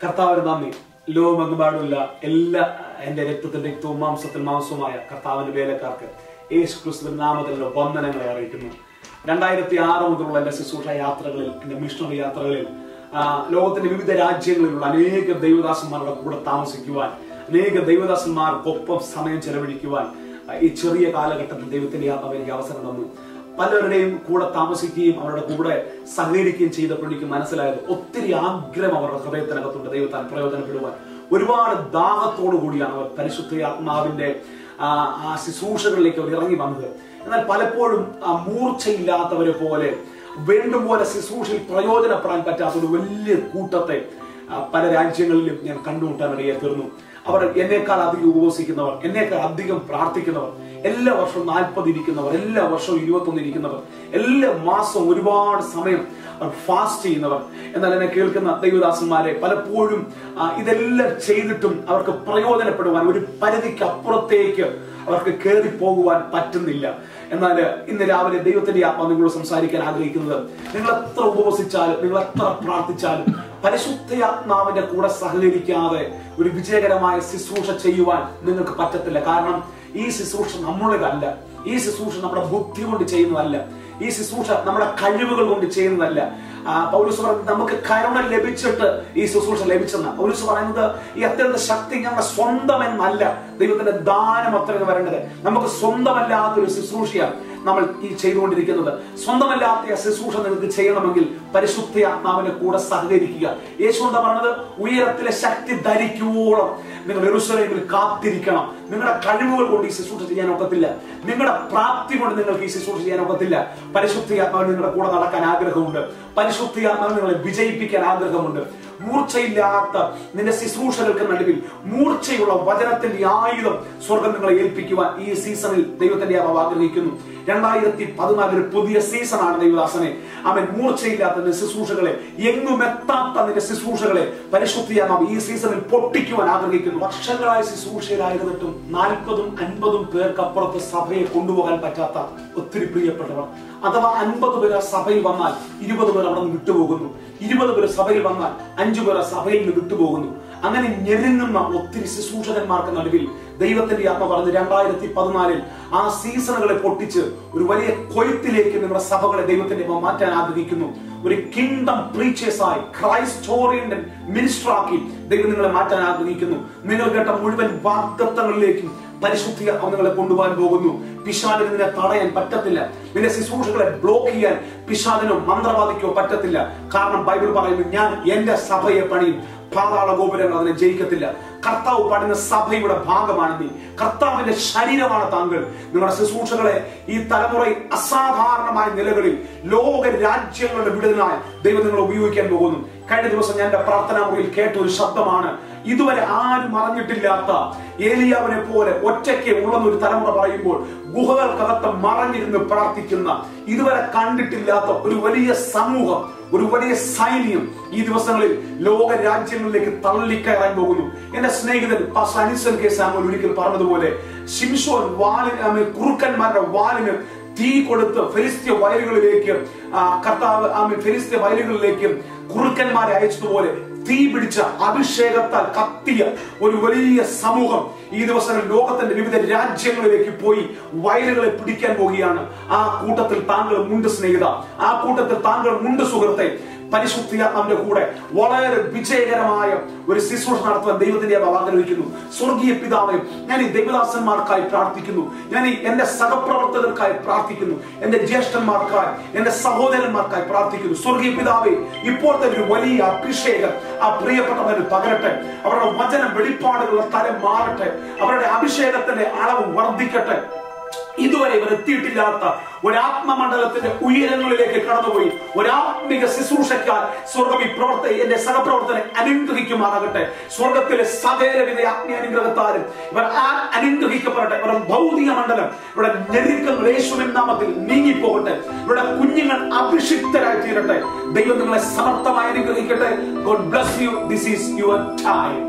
കർത്താവിന് നന്ദി. ലോകമെങ്ങുപാടുള്ള എല്ലാ എന്റെ രക്തത്തിൽ രക്തവും മാംസത്തിൽ മാംസവുമായ കർത്താവിന്റെ വേലക്കാർക്ക് യേശു ക്രിസ്തുവിന്റെ നാമത്തിലുള്ള വന്ദനങ്ങളെ അറിയിക്കുന്നു. 2006 മുതലുള്ള എന്റെ ശുശ്രൂഷ യാത്രകളിൽ, എന്റെ മിഷണറി യാത്രകളിൽ ലോകത്തിന്റെ വിവിധ രാജ്യങ്ങളിലുള്ള അനേക ദൈവദാസന്മാരുടെ കൂടെ താമസിക്കുവാൻ, അനേക ദൈവദാസന്മാർക്കൊപ്പം സമയം ചെലവഴിക്കുവാൻ ഈ ചെറിയ കാലഘട്ടത്തിൽ ദൈവത്തിന്റെ ആത്മാവ് എനിക്ക് അവസരം തന്നു. പലരുടെയും കൂടെ താമസിക്കുകയും അവരുടെ കൂടെ സഹകരിക്കുകയും ചെയ്തപ്പോൾ എനിക്ക് മനസ്സിലായത് ഒത്തിരി ആഗ്രഹം അവരുടെ ഹൃദയത്തിനകത്തുണ്ട് ദൈവത്താൽ പ്രയോജനപ്പെടുവാൻ. ഒരുപാട് ദാഹത്തോടു കൂടിയാണ് അവർ പരിശുദ്ധ ആത്മാവിന്റെ ആ ശുശ്രൂഷകളിലേക്ക് അവർ ഇറങ്ങി വന്നത്. എന്നാൽ പലപ്പോഴും മൂർച്ചയില്ലാത്തവരെ പോലെ വേണ്ടുപോലെ ശുശ്രൂഷയിൽ പ്രയോജനപ്പെടാൻ പറ്റാത്ത ഒരു വലിയ കൂട്ടത്തെ പല രാജ്യങ്ങളിലും ഞാൻ കണ്ടുമുട്ടാനിടയെ തീർന്നു. അവർ എന്നേക്കാൾ അധികം ഉപവസിക്കുന്നവർ, എന്നേക്കാൾ അധികം പ്രാർത്ഥിക്കുന്നവർ, എല്ലാ വർഷവും 40 ഇരിക്കുന്നവർ, എല്ലാ വർഷവും 21 ഇരിക്കുന്നവർ, എല്ലാ മാസവും ഒരുപാട് സമയം ഫാസ്റ്റ് ചെയ്യുന്നവർ. എന്നാൽ എന്നെ കേൾക്കുന്ന ദൈവദാസന്മാരെ, പലപ്പോഴും ഇതെല്ലാം ചെയ്തിട്ടും അവർക്ക് പ്രയോജനപ്പെടുവാൻ ഒരു പരിധിക്ക് അപ്പുറത്തേക്ക് അവർക്ക് കയറി പോകുവാൻ പറ്റുന്നില്ല. എന്നാൽ ഇന്ന് രാവിലെ ദൈവത്തിന്റെ ആത്മാവ് നിങ്ങളോട് സംസാരിക്കാൻ ആഗ്രഹിക്കുന്നത്, നിങ്ങൾ എത്ര ഉപവസിച്ചാലും, നിങ്ങൾ എത്ര പ്രാർത്ഥിച്ചാലും പരിശുദ്ധാത്മാവിന്റെ കൂടെ സഹകരിക്കാതെ ഒരു വിജയകരമായ ശുശ്രൂഷ ചെയ്യുവാൻ നിങ്ങൾക്ക് പറ്റത്തില്ല. കാരണം ഈ ശുശ്രൂഷ നമ്മുടേതല്ല, ഈ ശുശ്രൂഷ നമ്മുടെ ബുദ്ധി കൊണ്ട് ചെയ്യുന്നതല്ല, ഈ ശുശ്രൂഷ നമ്മുടെ കഴിവുകൾ കൊണ്ട് ചെയ്യുന്നതല്ല. പൗലോസ് പറയുന്നത് നമുക്ക് കരുണ ലഭിച്ചിട്ട് ഈ ശുശ്രൂഷ ലഭിച്ചെന്ന. പൗലോസ് പറയുന്നത് ഈ അത്യന്ത ശക്തി ഞങ്ങളുടെ സ്വന്തം എന്നല്ല, ദൈവത്തിന്റെ ദാനം അത്രയും വരേണ്ടത്. നമുക്ക് സ്വന്തമല്ലാത്തൊരു ശുശ്രൂഷയാണ് നമ്മൾ ഈ ചെയ്തുകൊണ്ടിരിക്കുന്നത്. സ്വന്തമല്ലാത്ത ശുശ്രൂഷ നിങ്ങൾക്ക് ചെയ്യണമെങ്കിൽ പരിശുദ്ധ ആത്മാവിന്റെ കൂടെ സഹകരിക്കുക. യേശു എന്താ പറഞ്ഞത്? ഉയരത്തിലെ ശക്തി ധരിക്കുവോളം നിങ്ങൾ യെരൂശലേമിൽ കാത്തിരിക്കണം. നിങ്ങളുടെ കഴിവുകൾ കൊണ്ട് ഈ ശുശ്രൂഷ ചെയ്യാൻ ഒക്കത്തില്ല, നിങ്ങളുടെ പ്രാപ്തി കൊണ്ട് നിങ്ങൾക്ക് ഈ ശുശ്രൂഷ ചെയ്യാൻ ഒക്കത്തില്ല. പരിശുദ്ധ ആത്മാവിന് നിങ്ങളുടെ കൂടെ നടക്കാൻ ആഗ്രഹമുണ്ട്, പരിശുദ്ധ ആത്മാവിന് നിങ്ങളെ വിജയിപ്പിക്കാൻ ആഗ്രഹമുണ്ട്. മൂർച്ചയില്ലാത്ത നിന്റെ ശുശ്രൂഷകൾക്ക് നടുവിൽ മൂർച്ചയുള്ള വചനത്തിന്റെ ആയുധം സ്വർഗം നിങ്ങളെ ഏൽപ്പിക്കുവാൻ ഈ സീസണിൽ ദൈവത്തിന്റെ ആത്മാവ് ആഗ്രഹിക്കുന്നു. 2014 ഒരു പുതിയ സീസണാണ് ദൈവദാസനെ. അവൻ മൂർച്ചയില്ലാത്ത നിന്റെ ശുശ്രൂഷകളെ, എങ്ങുമെത്താത്ത നിന്റെ ശുശ്രൂഷകളെ പരിശുദ്ധ ആത്മാവ് ഈ സീസണിൽ പൊട്ടിക്കുവാൻ ആഗ്രഹിക്കുന്നു. വർഷങ്ങളായ ശുശ്രൂഷയിലായിരുന്നിട്ടും 40ഉം 50ഉം പേർക്കപ്പുറത്ത് സഭയെ കൊണ്ടുപോകാൻ പറ്റാത്ത ഒത്തിരി പ്രിയപ്പെട്ടവർ, അഥവാ 50 പേർ സഭയിൽ വന്നാൽ 20 പേർ അവിടെ നിന്ന് വിട്ടുപോകുന്നു, 20 പേർ സഭയിൽ വന്നാൽ 5 പേർ സഭയിൽ നിന്ന് വിട്ടുപോകുന്നു. അങ്ങനെ ഞെരുങ്ങുന്ന ഒത്തിരി ശുശ്രൂഷകന്മാർക്ക് നടുവിൽ ദൈവത്തിന്റെ ആത്മ പറഞ്ഞ് 2014 ആ സീസണുകളെ പൊട്ടിച്ച് ഒരു വലിയ കൊയ്ത്തിലേക്ക് നിങ്ങളുടെ സഭകളെ ദൈവത്തിന്റെ മാറ്റാൻ ആഗ്രഹിക്കുന്നു. ഒരു കിങ്ഡം പ്രീച്ചേഴ്സായി, ക്രൈസ്റ്റ് ഓറിയന്റഡ് മിനിസ്റ്റർ ആക്കി ദൈവം നിങ്ങളെ മാറ്റാൻ ആഗ്രഹിക്കുന്നു. നിങ്ങൾ കേട്ട മുഴുവൻ വാഗ്ദത്തങ്ങളിലേക്കും പരിശുദ്ധ നിങ്ങളെ കൊണ്ടുപോകാൻ പോകുന്നു. പിശാചിന് നിന്നെ തടയാൻ പറ്റത്തില്ല, നിന്റെ ശുശ്രൂഷകളെ ബ്ലോക്ക് ചെയ്യാൻ പിശാചിനോ മന്ത്രവാദിക്കോ പറ്റത്തില്ല. കാരണം ബൈബിൾ പറയുന്നു, ഞാൻ എന്റെ സഭയെ പണിയും, പാതാള ഗോപുരങ്ങൾ അതിനെ ജയിക്കത്തില്ല. കർത്താവ് പണിയുന്ന സഭയുടെ ഭാഗമാണ് നീ, കർത്താവിന്റെ ശരീരമാണ് താങ്കൾ. നിങ്ങളുടെ ശുശ്രൂഷകളെ ഈ തലമുറ അസാധാരണമായ നിലകളിൽ ലോക രാജ്യങ്ങളുടെ വിടുതലിനായി ദൈവം നിങ്ങളെ ഉപയോഗിക്കാൻ പോകുന്നു. കഴിഞ്ഞ ദിവസം ഞാൻ എന്റെ പ്രാർത്ഥനാ മുറിയിൽ കേട്ട ഒരു ശബ്ദമാണ്, ഇതുവരെ ആരും അറിഞ്ഞിട്ടില്ലാത്ത ഏലിയാവിനെ പോലെ ഒറ്റയ്ക്ക് ഉള്ളൊരു തലമുറ പറയുമ്പോൾ ഗുഹകൾക്കകത്ത് മറഞ്ഞിരുന്ന് പ്രാർത്ഥിക്കുന്ന, ഇതുവരെ കണ്ടിട്ടില്ലാത്ത ഒരു വലിയ സമൂഹം, ഒരു വലിയ സൈന്യം ഈ ദിവസങ്ങളിൽ ലോക രാജ്യങ്ങളിലേക്ക് തള്ളിക്കയറാൻ പോകുന്നു. എന്റെ സ്നേഹിതൻ അനിസൻ കെ സാമുവൽ ഒരിക്കൽ പറഞ്ഞതുപോലെ, ശിംശോൻ വാലിന്, കുറുക്കന്മാരുടെ വാലിന് തീ കൊടുത്ത് ഫെലിസ്ത്യ വയലുകളിലേക്ക് ഫെലിസ്ത്യ വയലുകളിലേക്ക് കുറുക്കന്മാരെ അയച്ചതുപോലെ തീ പിടിച്ച അഭിഷേകത്താൽ കത്തിയ ഒരു വലിയ സമൂഹം ഈ ദിവസങ്ങളിൽ ലോകത്തിന്റെ വിവിധ രാജ്യങ്ങളിലേക്ക് പോയി വയലുകളെ പിടിക്കാൻ പോവുകയാണ്. ആ കൂട്ടത്തിൽ താങ്കളുമുണ്ട് സ്നേഹിത, ആ കൂട്ടത്തിൽ താങ്കളുമുണ്ട് സുഹൃത്തെ. പരിശുദ്ധാത്മാവിന്റെ കൂടെ വളരെ വിജയകരമായ ഒരു ശുശ്രൂഷ നടത്തുവാൻ ദൈവത്തിന്റെ ആഗ്രഹിക്കുന്നു. സ്വർഗീയ പിതാവേ, ഞാൻ ഈ ദൈവദാസന്മാർക്കായി പ്രാർത്ഥിക്കുന്നു, ഞാൻ ഈ എന്റെ സഹപ്രവർത്തകർക്കായി പ്രാർത്ഥിക്കുന്നു, എന്റെ ജ്യേഷ്ഠന്മാർക്കായി, എന്റെ സഹോദരന്മാർക്കായി പ്രാർത്ഥിക്കുന്നു. സ്വർഗീയ പിതാവേ, ഇപ്പോഴത്തെ ഒരു വലിയ അഭിഷേകം ആ പ്രിയപ്പെട്ടവന് പകരട്ടെ. അവരുടെ വചന വെളിപ്പാടുകളുടെ തലം മാറട്ടെ, അവരുടെ അഭിഷേകത്തിന്റെ അളവ് വർദ്ധിക്കട്ടെ. ഇതുവരെ ഇവർ എത്തിയിട്ടില്ലാത്ത ഒരാത്മമണ്ഡലത്തിന്റെ ഉയരങ്ങളിലേക്ക് കടന്നുപോയി ഒരാത്മിക ശുശ്രൂഷക്കാർ സ്വർഗം ഈ എന്റെ സഹപ്രവർത്തനെ അനുഗ്രഹിക്കുമാറാകട്ടെ. സ്വർഗത്തിലെ സകലവിധ ആത്മീയ അനുഗ്രഹത്താലും ഇവർ അനുഗ്രഹിക്കപ്പെടട്ടെ. ഇവരുടെ ഭൗതിക മണ്ഡലം, ഇവരുടെ ഞെരുക്കങ്ങൾ യേശുവിൻ നാമത്തിൽ നീങ്ങിപ്പോകട്ടെ. ഇവരുടെ കുഞ്ഞുങ്ങൾ അഭിഷിക്തരായി തീരട്ടെ. ദൈവം നിങ്ങളെ സമർത്ഥമായി അനുഗ്രഹിക്കട്ടെ. God bless you. This is your time.